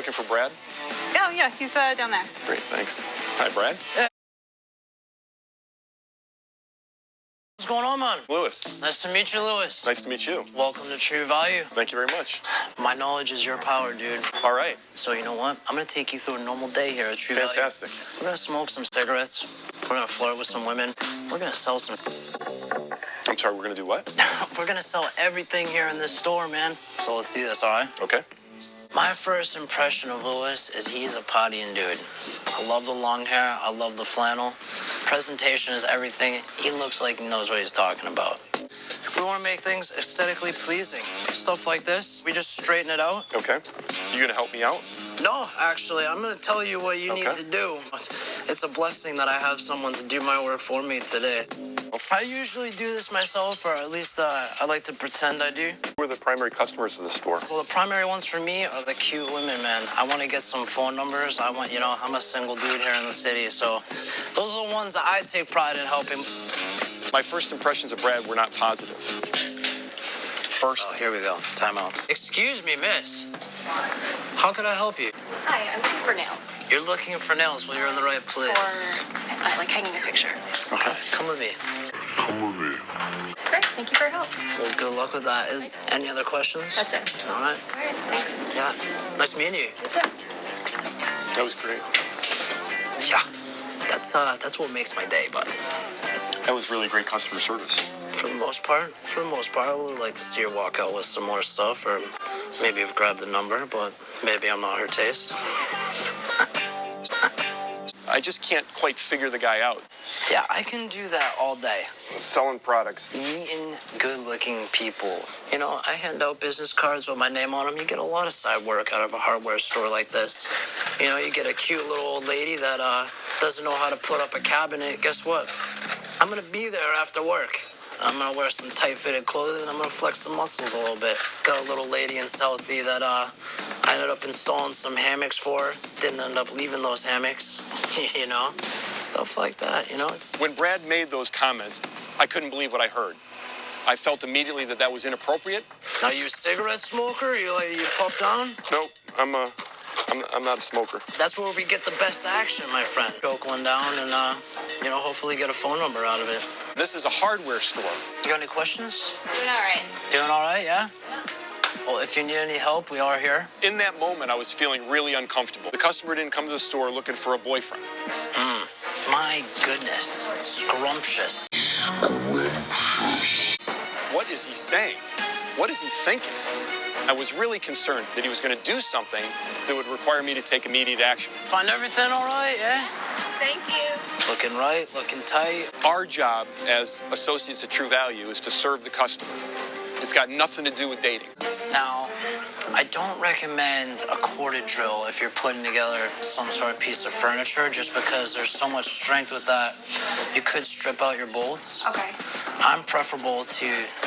looking for Brad? Oh, yeah, he's down there. Great, thanks. Hi, Brad. What's going on, man? Lewis. Nice to meet you, Lewis. Nice to meet you. Welcome to True Value. Thank you very much. My knowledge is your power, dude. All right. So you know what? I'm going to take you through a normal day here at True Fantastic. Value. We're going to smoke some cigarettes. We're going to flirt with some women. We're going to sell some... I'm sorry, we're going to do what? We're going to sell everything here in this store, man. So let's do this, all right? Okay. My first impression of Lewis is he's a partying dude. I love the long hair. I love the flannel. Presentation is everything. He looks like he knows what he's talking about. We want to make things aesthetically pleasing. Stuff like this, we just straighten it out. Okay. You going to help me out? No, actually, I'm going to tell you what you need to do. It's a blessing that I have someone to do my work for me today. I usually do this myself, or at least I like to pretend I do. Who are the primary customers of the store? Well, the primary ones for me are the cute women, man. I want to get some phone numbers. I'm a single dude here in the city, so those are the ones that I take pride in helping. My first impressions of Brad were not positive. First. Oh, here we go. Time out. Excuse me, miss. How could I help you? Hi, I'm looking for nails. You're looking for nails. Well, you're in the right place. Or like hanging a picture. Okay, come with me. Great, thank you for your help. Well, good luck with that. Any other questions? That's it. All right. All right, thanks. Yeah. Nice meeting you. You too. That was great. Yeah. That's what makes my day, buddy. That was really great customer service. For the most part, I would like to see her walk out with some more stuff, or maybe have grabbed the number, but maybe I'm not her taste. I just can't quite figure the guy out. Yeah, I can do that all day. Selling products. Meeting good-looking people. You know, I hand out business cards with my name on them. You get a lot of side work out of a hardware store like this. You know, you get a cute little old lady that doesn't know how to put up a cabinet. Guess what? I'm going to be there after work. I'm going to wear some tight-fitted clothing, and I'm going to flex the muscles a little bit. Got a little lady in Southie that I ended up installing some hammocks for. Didn't end up leaving those hammocks, you know? Stuff like that, you know? When Brad made those comments, I couldn't believe what I heard. I felt immediately that was inappropriate. Are you a cigarette smoker? You puff down? Nope, I'm not a smoker. That's where we get the best action, my friend. Choke one down and, hopefully get a phone number out of it. This is a hardware store. You got any questions? Doing all right. Doing all right, yeah? Well, if you need any help, we are here. In that moment, I was feeling really uncomfortable. The customer didn't come to the store looking for a boyfriend. My goodness, scrumptious. What is he saying? What is he thinking? I was really concerned that he was going to do something that would require me to take immediate action. Find everything all right, yeah? Thank you. Looking right, looking tight. Our job as associates at True Value is to serve the customer. It's got nothing to do with dating. Now, I don't recommend a corded drill if you're putting together some sort of piece of furniture, just because there's so much strength with that. You could strip out your bolts. Okay. I'm preferable to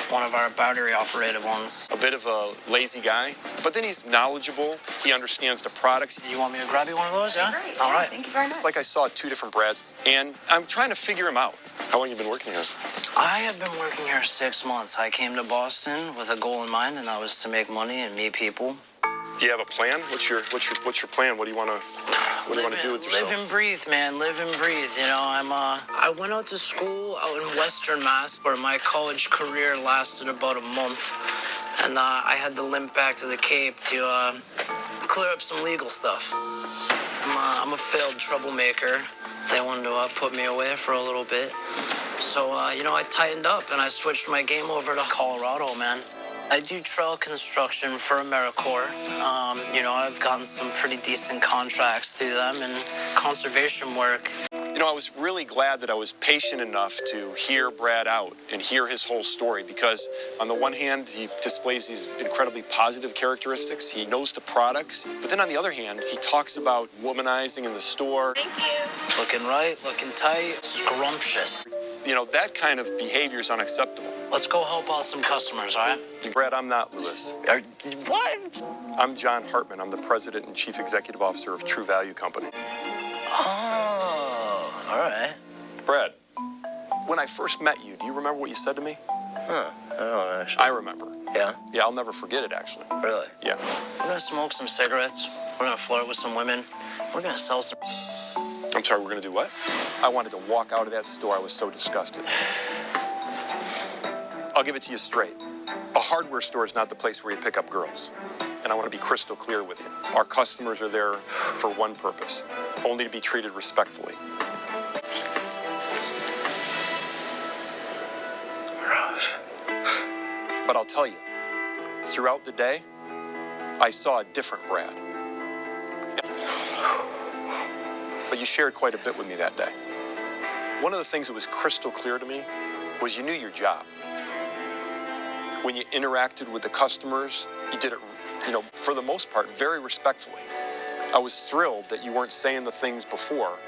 one of our battery-operated ones. A bit of a lazy guy, but then he's knowledgeable. He understands the products. You want me to grab you one of those, yeah? Great. All right. Thank you very much. It's like I saw two different Brads, and I'm trying to figure him out. How long have you been working here? I have been working here 6 months. I came to Boston with a goal in mind, and that was to make money and meet people. Do you have a plan? What's your plan? What do you want to do with yourself? Live and breathe, man. Live and breathe. You know, I went out to school out in Western Mass, where my college career lasted about a month, and I had to limp back to the Cape to clear up some legal stuff. I'm a failed troublemaker. They wanted to put me away for a little bit. So, I tightened up and I switched my game over to Colorado, man. I do trail construction for AmeriCorps. I've gotten some pretty decent contracts through them and conservation work. I was really glad that I was patient enough to hear Brad out and hear his whole story, because on the one hand, he displays these incredibly positive characteristics. He knows the products. But then on the other hand, he talks about womanizing in the store. Thank you. Looking right, looking tight, scrumptious. That kind of behavior is unacceptable. Let's go help out some customers, all right? Brad, I'm not Lewis. What? I'm John Hartman. I'm the president and chief executive officer of True Value Company. Oh, all right. Brad, when I first met you, do you remember what you said to me? I don't actually. I remember. Yeah? Yeah, I'll never forget it, actually. Really? Yeah. We're gonna smoke some cigarettes. We're gonna flirt with some women. We're gonna sell some. I'm sorry, we're gonna do what? I wanted to walk out of that store. I was so disgusted. I'll give it to you straight. A hardware store is not the place where you pick up girls. And I want to be crystal clear with you. Our customers are there for one purpose, only to be treated respectfully. But I'll tell you, throughout the day, I saw a different Brad. But you shared quite a bit with me that day. One of the things that was crystal clear to me was you knew your job. When you interacted with the customers, you did it, for the most part, very respectfully. I was thrilled that you weren't saying the things before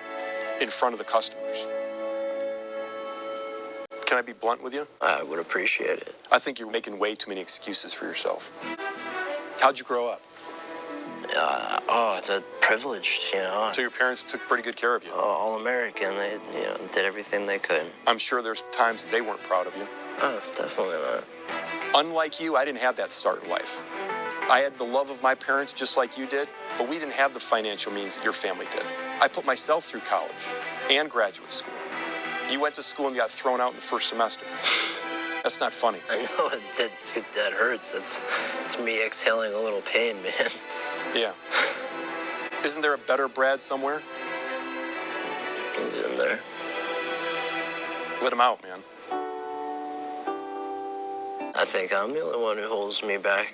in front of the customers. Can I be blunt with you? I would appreciate it. I think you're making way too many excuses for yourself. How'd you grow up? It's a privileged, So your parents took pretty good care of you. All American. They, did everything they could. I'm sure there's times they weren't proud of you. Oh, definitely not. Unlike you, I didn't have that start in life. I had the love of my parents just like you did, but we didn't have the financial means that your family did. I put myself through college and graduate school. You went to school and got thrown out in the first semester. That's not funny. I know, that hurts. It's me exhaling a little pain, man. Yeah. Isn't there a better Brad somewhere? He's in there. Let him out, man. I think I'm the only one who holds me back.